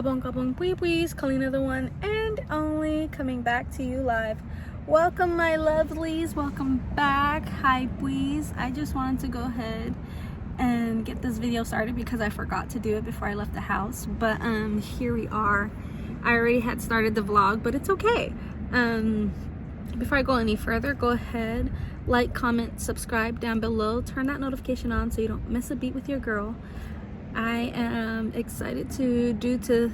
Kabong kabong Pwipwi's, Kalina the one and only, coming back to you live. Welcome my lovelies, welcome back. Hi Pwis. I just wanted to go ahead and get this video started because I forgot to do it before I left the house, but here we are. I already had started the vlog, but it's okay. Before I go any further, go ahead, like, comment, subscribe down below, turn that notification on so you don't miss a beat with your girl. I am excited to do this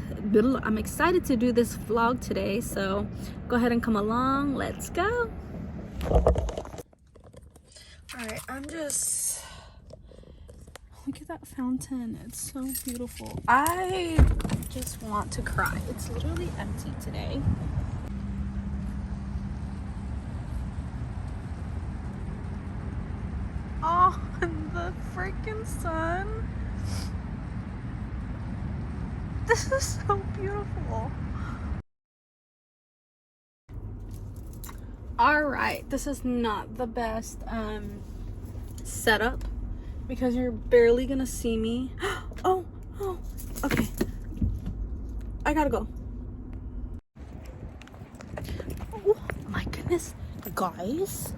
vlog today, so go ahead and come along. Let's go. Alright, look at that fountain. It's so beautiful. I just want to cry. It's literally empty today. Oh, and the freaking sun. This is so beautiful. All right, this is not the best setup because you're barely gonna see me. Oh, okay. I gotta go. Oh my goodness, guys.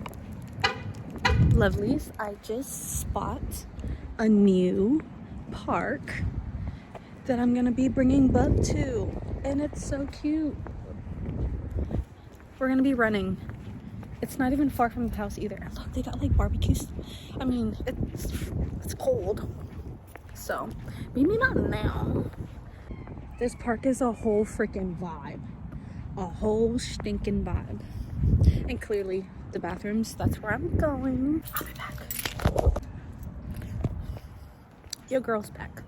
Lovelies, I just spot a new park that I'm gonna be bringing Bub to, and it's so cute. We're gonna be running. It's not even far from the house either. And look, they got like barbecues. I mean, it's cold, so maybe not now. This park is a whole freaking vibe, a whole stinking vibe, and clearly the bathrooms. That's where I'm going. I'll be back. Your girl's back.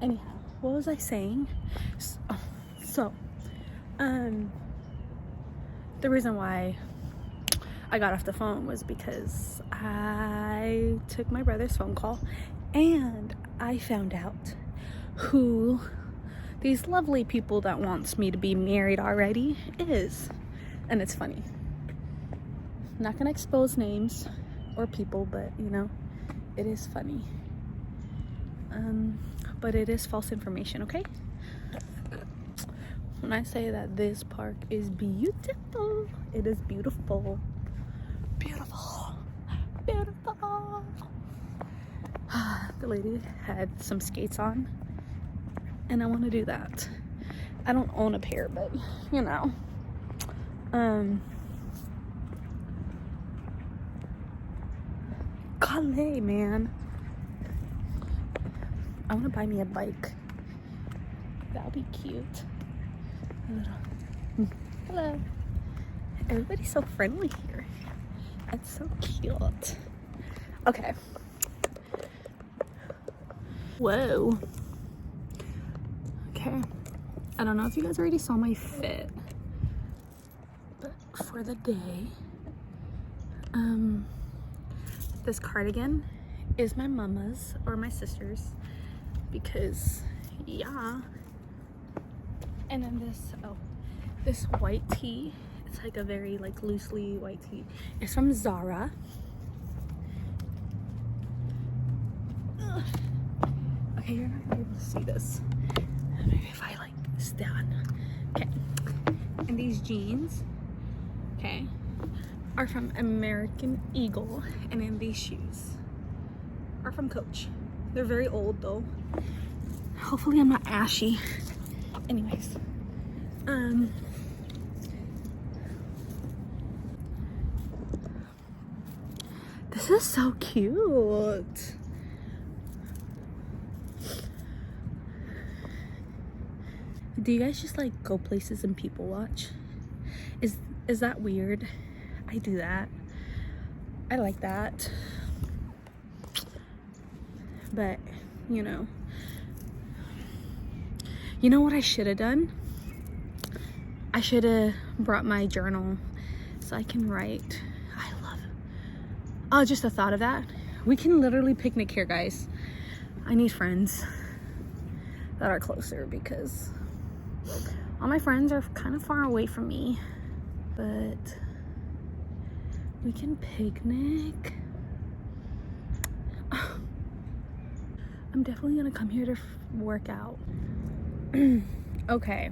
Anyhow. What was I saying? So, the reason why I got off the phone was because I took my brother's phone call and I found out who these lovely people that wants me to be married already is. And it's funny. I'm not gonna expose names or people, but you know, it is funny. But it is false information, okay? When I say that this park is beautiful, it is beautiful. Beautiful. Beautiful. The lady had some skates on, and I want to do that. I don't own a pair, but you know. Golly, man. I want to buy me a bike. That'll be cute. Hello. Everybody's so friendly here. It's so cute. Okay. Whoa. Okay. I don't know if you guys already saw my fit, but for the day, this cardigan is my mama's or my sister's. Because yeah, and then this white tee, it's like a very like loosely white tee, it's from Zara. Ugh. Okay, you're not gonna be able to see this. Maybe if I like stand. Okay, and these jeans, okay, are from American Eagle, and then these shoes are from Coach. They're very old though. Hopefully I'm not ashy. Anyways, this is so cute. Do you guys just like go places and people watch? Is that weird? I do that. I like that. But you know what I should have done? I should have brought my journal so I can write. Just the thought of that. We can literally picnic here, guys. I need friends that are closer because all my friends are kind of far away from me, but we can picnic. I'm definitely gonna come here to work out. Okay.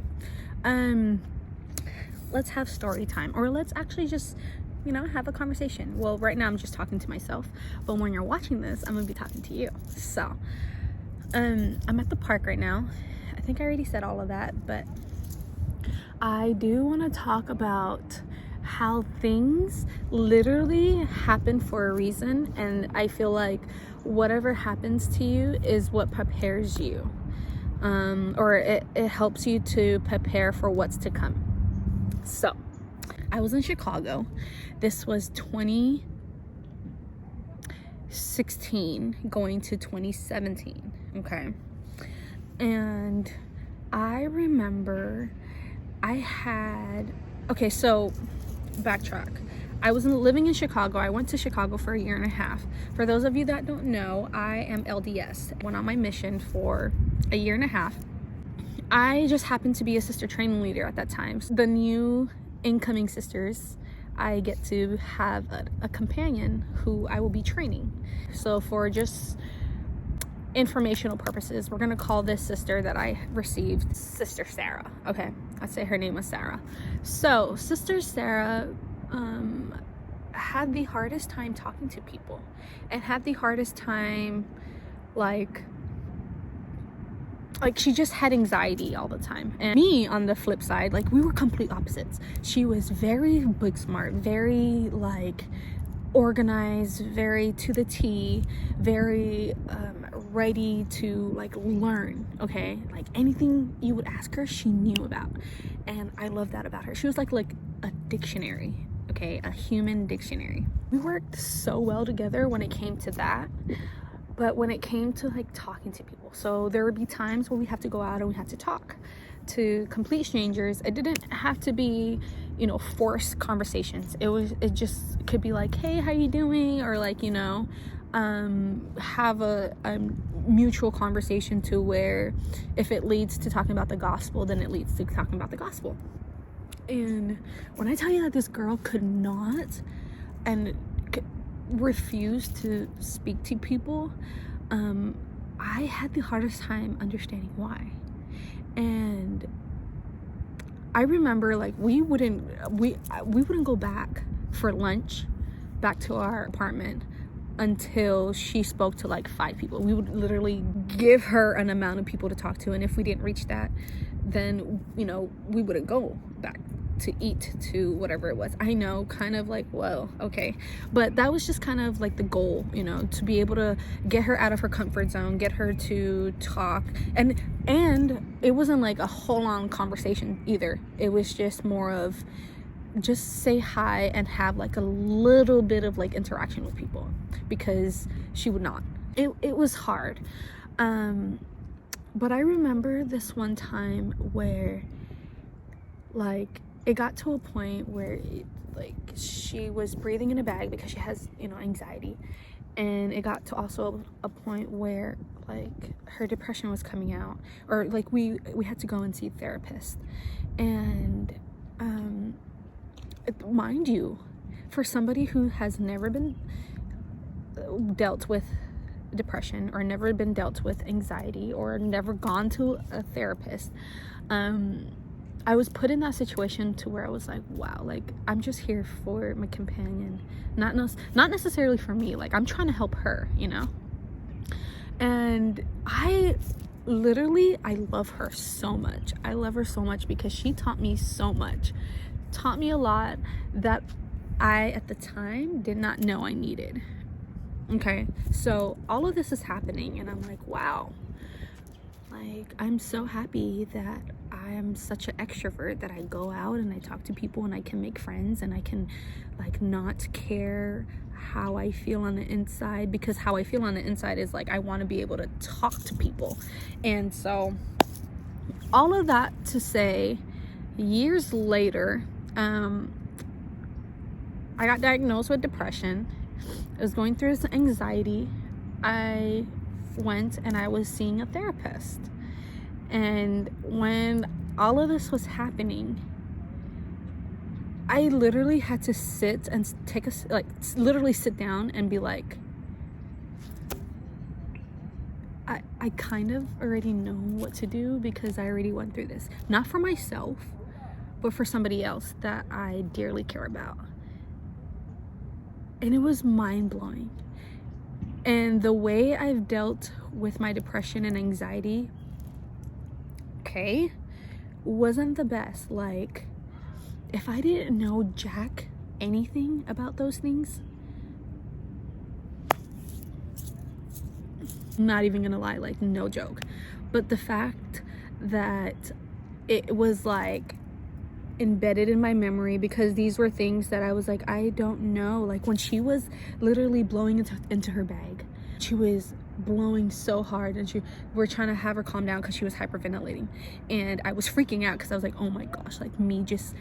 Let's have story time, or let's actually just, have a conversation. Well, right now I'm just talking to myself, but when you're watching this, I'm gonna be talking to you. So, I'm at the park right now. I think I already said all of that, but I do want to talk about how things literally happen for a reason, and I feel like whatever happens to you is what prepares you, or it helps you to prepare for what's to come. So I was in Chicago. This was 2016 going to 2017. Okay. And I remember so backtrack. I was living in Chicago. I went to Chicago for 1.5 years. For those of you that don't know, I am LDS. Went on my mission for 1.5 years. I just happened to be a sister training leader at that time. The new incoming sisters, I get to have a companion who I will be training. So for just informational purposes, we're gonna call this sister that I received Sister Sarah. Okay, I'd say her name was Sarah. So Sister Sarah had the hardest time talking to people, and had the hardest time like she just had anxiety all the time. And me, on the flip side, like, we were complete opposites. She was very book smart, very like organized, very to the T, very ready to like learn. Okay, like anything you would ask her, she knew about, and I love that about her. She was like a dictionary. Okay, a human dictionary. We worked so well together when it came to that, but when it came to like talking to people, so there would be times where we have to go out and we had to talk to complete strangers. It didn't have to be, forced conversations. It just could be like, hey, how you doing? Or like, have a mutual conversation to where if it leads to talking about the gospel, then it leads to talking about the gospel. And when I tell you that this girl could not and refused to speak to people, I had the hardest time understanding why. And I remember like we wouldn't go back for lunch back to our apartment until she spoke to like 5 people. We would literally give her an amount of people to talk to, and if we didn't reach that, then we wouldn't go back to eat to whatever it was. I know, kind of like, whoa, okay, but that was just kind of like the goal, to be able to get her out of her comfort zone, get her to talk, and it wasn't like a whole long conversation either. It was just more of just say hi and have like a little bit of like interaction with people, because she would not. It was hard, but I remember this one time where like it got to a point where like she was breathing in a bag because she has anxiety, and it got to also a point where like her depression was coming out, or like we had to go and see a therapist. And mind you, for somebody who has never been dealt with depression, or never been dealt with anxiety, or never gone to a therapist, I was put in that situation to where I was like, wow, like I'm just here for my companion, not necessarily for me. Like I'm trying to help her, and I love her so much. I love her so much because she taught me so much, taught me a lot that I at the time did not know I needed. Okay, so all of this is happening, and I'm like, wow, like I'm so happy that I am such an extrovert, that I go out and I talk to people and I can make friends, and I can like not care how I feel on the inside, because how I feel on the inside is like I want to be able to talk to people. And so all of that to say, years later, I got diagnosed with depression. I was going through this anxiety. I went and I was seeing a therapist. And when all of this was happening, I literally had to sit and literally sit down and be like, I I kind of already know what to do because I already went through this. Not for myself, but for somebody else that I dearly care about. And it was mind-blowing. And the way I've dealt with my depression and anxiety, okay, wasn't the best. Like, if I didn't know jack anything about those things, I'm not even gonna lie, like, no joke. But the fact that it was like embedded in my memory, because these were things that I was like, I don't know. Like, when she was literally blowing into her bag, she was blowing so hard, and we're trying to have her calm down because she was hyperventilating, and I was freaking out because I was like, oh my gosh, like me just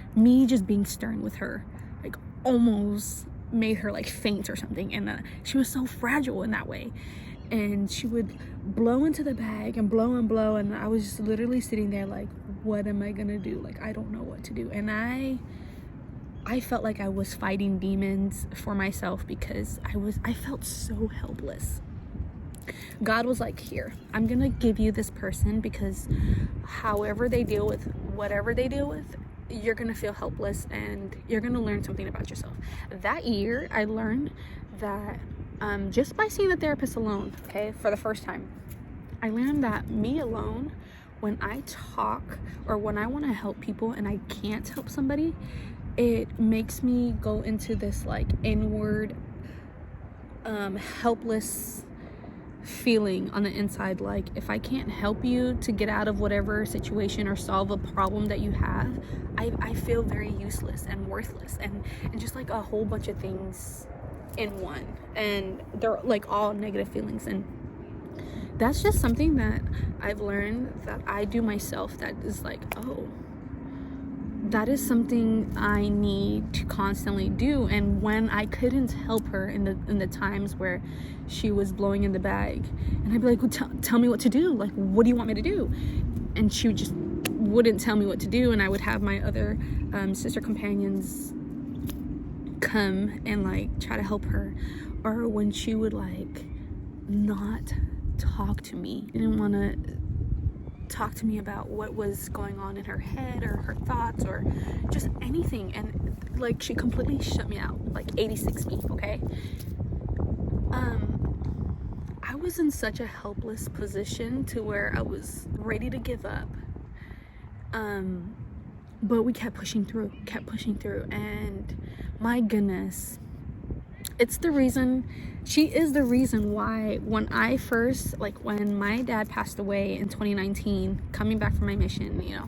being stern with her, like, almost made her like faint or something. And she was so fragile in that way, and she would blow into the bag and blow, and I was just literally sitting there like, what am I gonna do? Like, I don't know what to do. And I felt like I was fighting demons for myself because I felt so helpless. God was like, here, I'm gonna give you this person, because however they deal with whatever they deal with, you're gonna feel helpless and you're gonna learn something about yourself. That year I learned that just by seeing the therapist alone, okay, for the first time, I learned that me alone, when I talk or when I want to help people and I can't help somebody, it makes me go into this like inward helpless feeling on the inside. Like, if I can't help you to get out of whatever situation or solve a problem that you have, I feel very useless and worthless, and just like a whole bunch of things in one, and they're like all negative feelings. And that's just something that I've learned that I do myself, that is like, oh, that is something I need to constantly do. And when I couldn't help her in the times where she was blowing in the bag, and I'd be like, well, tell me what to do, like, what do you want me to do? And she just wouldn't tell me what to do, and I would have my other sister companions come and like try to help her. Or when she would like not talk to me, didn't want to talk to me about what was going on in her head or her thoughts or just anything, and like she completely shut me out, like 86 feet. Okay, I was in such a helpless position to where I was ready to give up, but we kept pushing through, and my goodness, she is the reason why when I first, like, when my dad passed away in 2019, coming back from my mission, you know,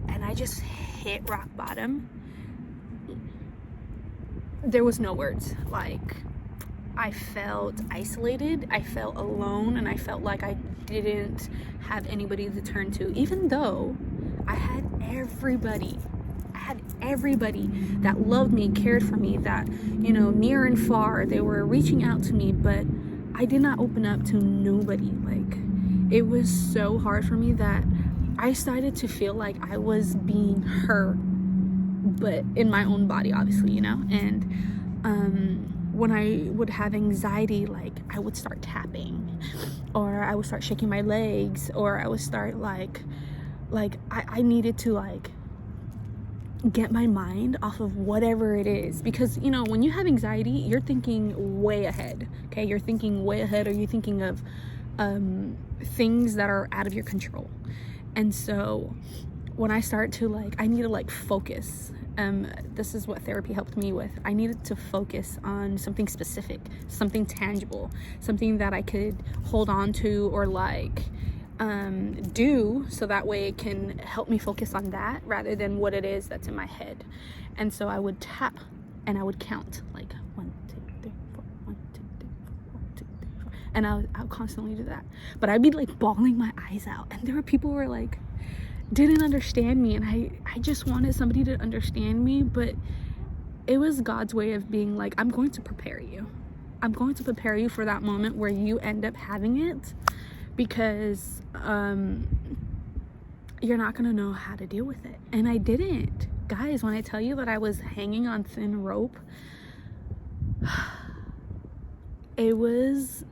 and I just hit rock bottom, there was no words. Like, I felt isolated, I felt alone, and I felt like I didn't have anybody to turn to, even though I had everybody that loved me, cared for me, that, you know, near and far, they were reaching out to me, but I did not open up to nobody. Like, it was so hard for me that I started to feel like I was being hurt, but in my own body, obviously, you know. And when I would have anxiety, like, I would start tapping, or I would start shaking my legs, or I would start like I needed to like get my mind off of whatever it is, because, you know, when you have anxiety, you're thinking way ahead. Okay, you're thinking way ahead, or you're thinking of things that are out of your control. And so when I start to like, I need to like focus, this is what therapy helped me with. I needed to focus on something specific, something tangible, something that I could hold on to, or like do, so that way it can help me focus on that rather than what it is that's in my head. And so I would tap and I would count like 1, 2, 3, 4, 1, 2, 3, 4, 1, 2, 3, 4, and I would constantly do that. But I'd be like bawling my eyes out, and there were people who were like, didn't understand me, and I just wanted somebody to understand me. But it was God's way of being like, I'm going to prepare you for that moment where you end up having it, because you're not gonna know how to deal with it. And I didn't. Guys, when I tell you that I was hanging on thin rope, it was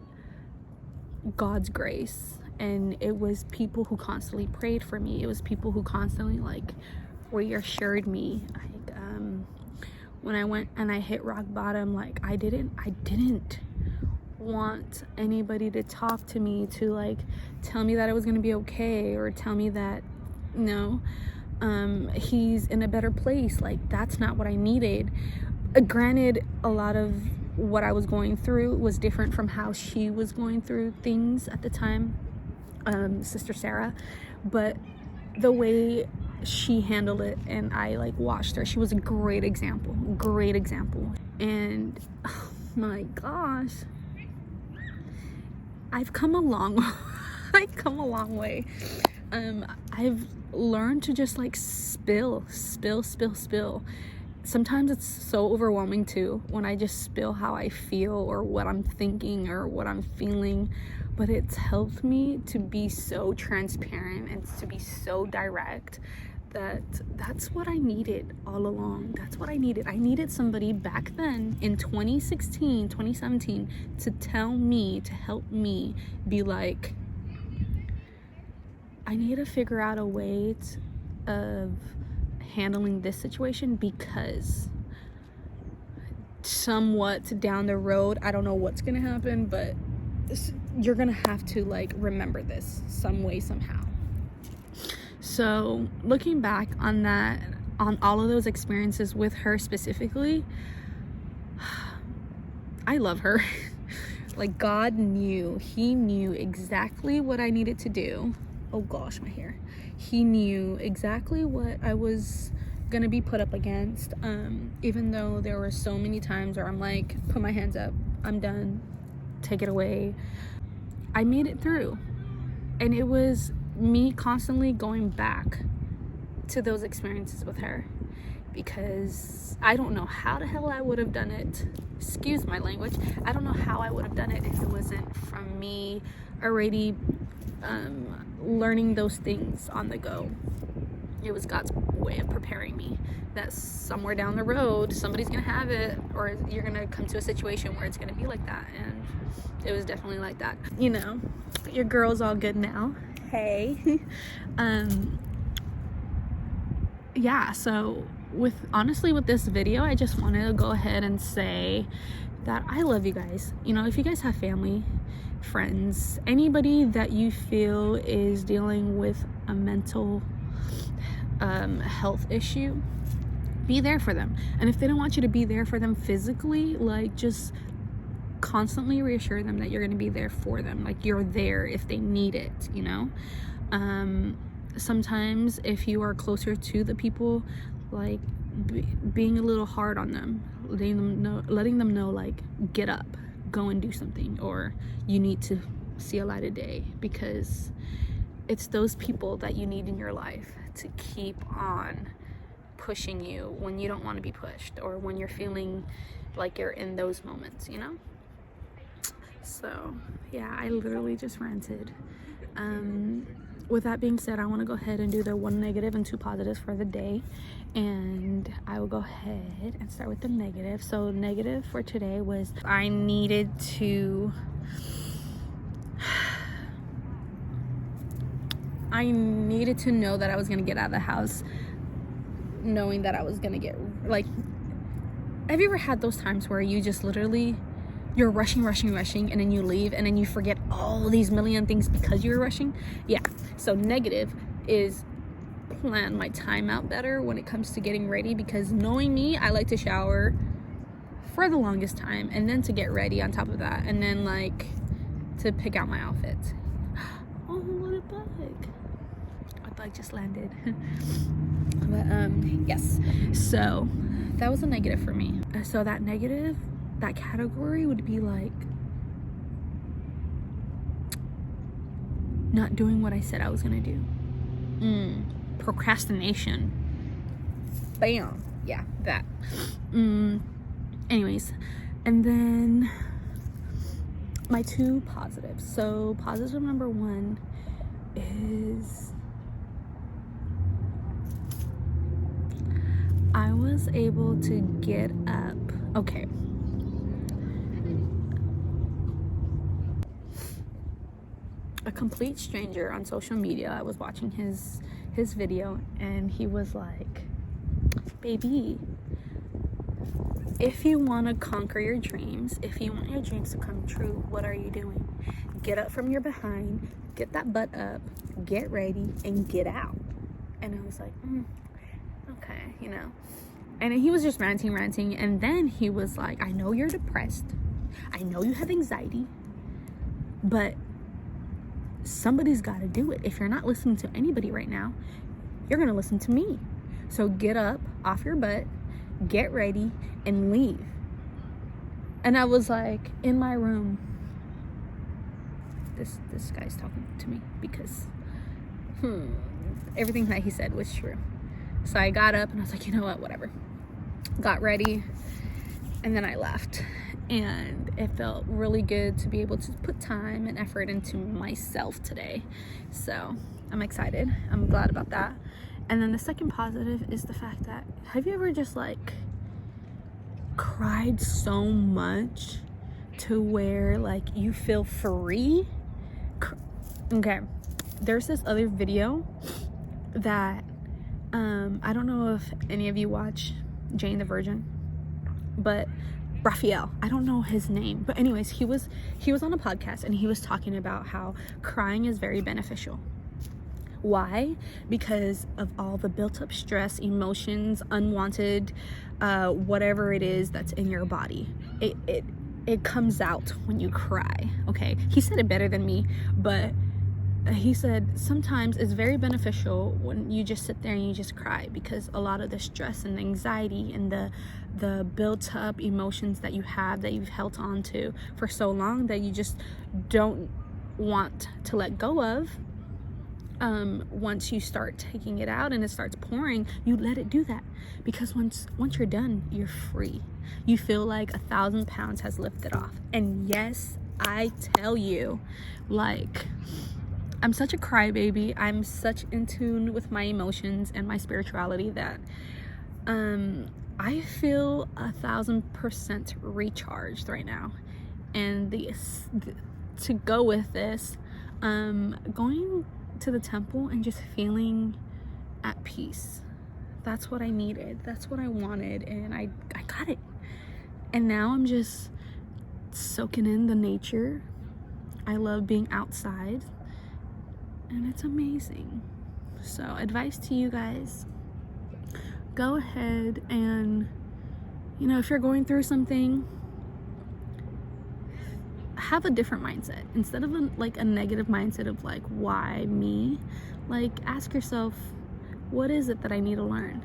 God's grace, and it was people who constantly prayed for me. It was people who constantly like reassured me. Like when I went and I hit rock bottom, like I didn't want anybody to talk to me, to like tell me that it was gonna be okay, or tell me that no, he's in a better place. Like, that's not what I needed. Granted, a lot of what I was going through was different from how she was going through things at the time, Sister Sarah, but the way she handled it, and I like watched her, she was a great example. And oh my gosh, I've come a long way. I've learned to just like spill. Sometimes it's so overwhelming too when I just spill how I feel or what I'm thinking or what I'm feeling, but it's helped me to be so transparent and to be so direct. That's what I needed all along. That's what I needed. I needed somebody back then in 2016, 2017 to tell me, to help me be like, I need to figure out a way of handling this situation, because somewhat down the road, I don't know what's gonna happen, but you're gonna have to like remember this some way, somehow. So looking back on that, on all of those experiences with her specifically, I love her. Like, God knew, he knew exactly what I needed to do. Oh gosh, my hair. He knew exactly what I was gonna be put up against, even though there were so many times where I'm like, put my hands up, I'm done, take it away. I made it through, and it was me constantly going back to those experiences with her, because I don't know how the hell I would have done it, excuse my language, I don't know how I would have done it if it wasn't from me already learning those things on the go. It was God's way of preparing me that somewhere down the road somebody's gonna have it, or you're gonna come to a situation where it's gonna be like that. And it was definitely like that. You know, your girl's all good now. Hey. Yeah, so honestly with this video, I just wanted to go ahead and say that I love you guys. You know, if you guys have family, friends, anybody that you feel is dealing with a mental health issue, be there for them. And if they don't want you to be there for them physically, like, just constantly reassure them that you're going to be there for them, like you're there if they need it, you know. Sometimes if you are closer to the people, like being a little hard on them, letting them know like, get up, go and do something, or you need to see a light of day, because it's those people that you need in your life to keep on pushing you when you don't want to be pushed, or when you're feeling like you're in those moments, you know. So yeah, I literally just ranted. With that being said, I want to go ahead and do the 1 negative and 2 positives for the day, and I will go ahead and start with the negative. So negative for today was I needed to know that I was going to get out of the house knowing that I was going to get, like, have you ever had those times where you just literally, you're rushing, and then you leave, and then you forget all these million things because you were rushing? Yeah. So negative is plan my time out better when it comes to getting ready, because knowing me, I like to shower for the longest time, and then to get ready on top of that, and then like to pick out my outfit. Oh, what a bug. A bug just landed. But yes, so that was a negative for me. So that negative, that category would be like not doing what I said I was gonna do. Procrastination. Bam. Yeah, that. Anyways, and then my 2 positives. So positive number 1 is I was able to get up. Okay. a complete stranger on social media. I was watching his video, and he was like, baby, if you want to conquer your dreams, if you want your dreams to come true, what are you doing? Get up from your behind, get that butt up, get ready, and get out. And I was like, okay, you know. And he was just ranting, and then he was like, I know you're depressed, I know you have anxiety, but somebody's got to do it. If you're not listening to anybody right now, you're gonna listen to me. So get up off your butt, get ready, and leave. And I was like, in my room, this guy's talking to me, because everything that he said was true. So I got up and I was like, you know what, whatever. Got ready, and then I left. And it felt really good to be able to put time and effort into myself today. So I'm excited. I'm glad about that. And then the second positive is the fact that, have you ever just like cried so much to where like you feel free? Okay, there's this other video that I don't know if any of you watch Jane the Virgin, but Raphael, I don't know his name, but anyways, he was on a podcast, and he was talking about how crying is very beneficial. Why? Because of all the built up stress, emotions, unwanted, whatever it is that's in your body. It comes out when you cry. Okay, he said it better than me, but he said sometimes it's very beneficial when you just sit there and you just cry, because a lot of the stress and anxiety and the built up emotions that you have, that you've held on to for so long, that you just don't want to let go of, once you start taking it out and it starts pouring, you let it do that, because once you're done, you're free. You feel like 1,000 pounds has lifted off. And yes, I tell you, like, I'm such a crybaby. I'm such in tune with my emotions and my spirituality that I feel 1,000% recharged right now. And to go with this, going to the temple and just feeling at peace. That's what I needed. That's what I wanted, and I got it. And now I'm just soaking in the nature. I love being outside, and it's amazing. So advice to you guys, go ahead and, you know, if you're going through something, have a different mindset. Instead of a negative mindset of like, why me? Like, ask yourself, what is it that I need to learn?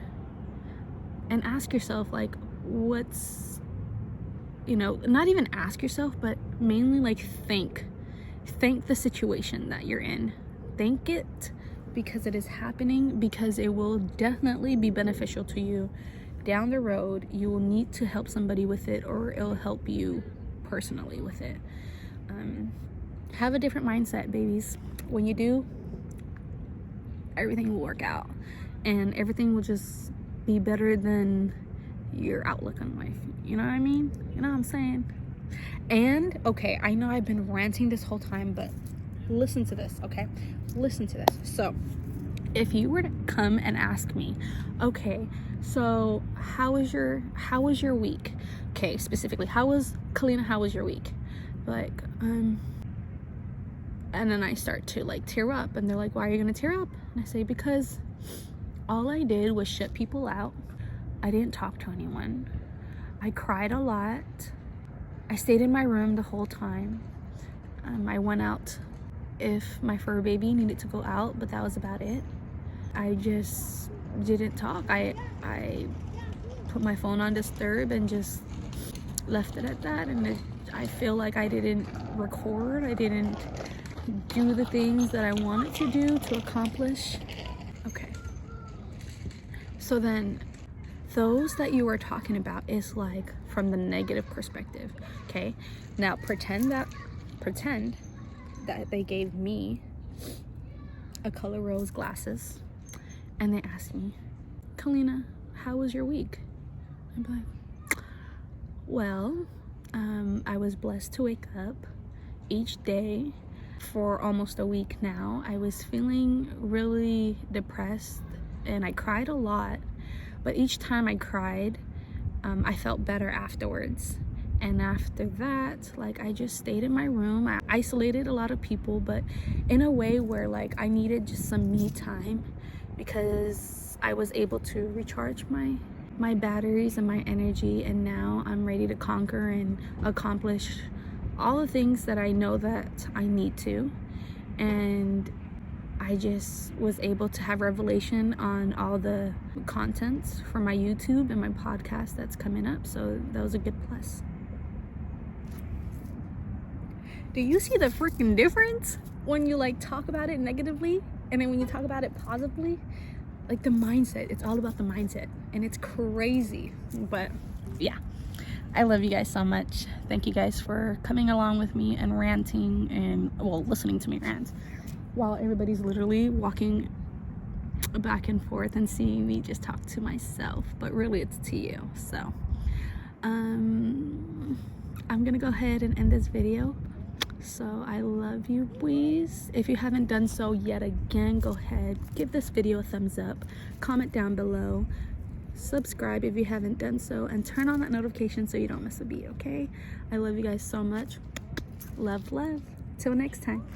And ask yourself, like, what's, you know, not even ask yourself, but mainly like think the situation that you're in. Thank it, because it is happening, because it will definitely be beneficial to you down the road. You will need to help somebody with it, or it'll help you personally with it. Have a different mindset, babies. When you do, everything will work out, and everything will just be better than your outlook on life. You know what I mean? You know what I'm saying? And okay, I know I've been ranting this whole time, but listen to this, okay? Listen to this. So if you were to come and ask me, okay, so how was your week? Okay, specifically, how was your week? Like, and then I start to like tear up, and they're like, why are you gonna tear up? And I say, because all I did was shut people out. I didn't talk to anyone. I cried a lot. I stayed in my room the whole time. I went out if my fur baby needed to go out, but that was about it. I just didn't talk. I put my phone on disturb and just left it at that. And I feel like I didn't record. I didn't do the things that I wanted to do to accomplish. Okay. So then those that you were talking about is like from the negative perspective. Okay. Now pretend that they gave me a color rose glasses and they asked me, Kalina, how was your week? I'm like, well, I was blessed to wake up each day for almost a week now. I was feeling really depressed and I cried a lot, but each time I cried, I felt better afterwards. And after that, like, I just stayed in my room. I isolated a lot of people, but in a way where like I needed just some me time, because I was able to recharge my batteries and my energy, and now I'm ready to conquer and accomplish all the things that I know that I need to. And I just was able to have revelation on all the contents for my YouTube and my podcast that's coming up, so that was a good plus. Do you see the freaking difference when you like talk about it negatively and then when you talk about it positively? Like the mindset, it's all about the mindset, and it's crazy. But yeah, I love you guys so much. Thank you guys for coming along with me and ranting and, well, listening to me rant while everybody's literally walking back and forth and seeing me just talk to myself, but really it's to you. So I'm gonna go ahead and end this video. So I love you, please. If you haven't done so yet, again, go ahead, give this video a thumbs up, comment down below, subscribe if you haven't done so, and turn on that notification so you don't miss a beat. Okay, I love you guys so much. Love. Till next time.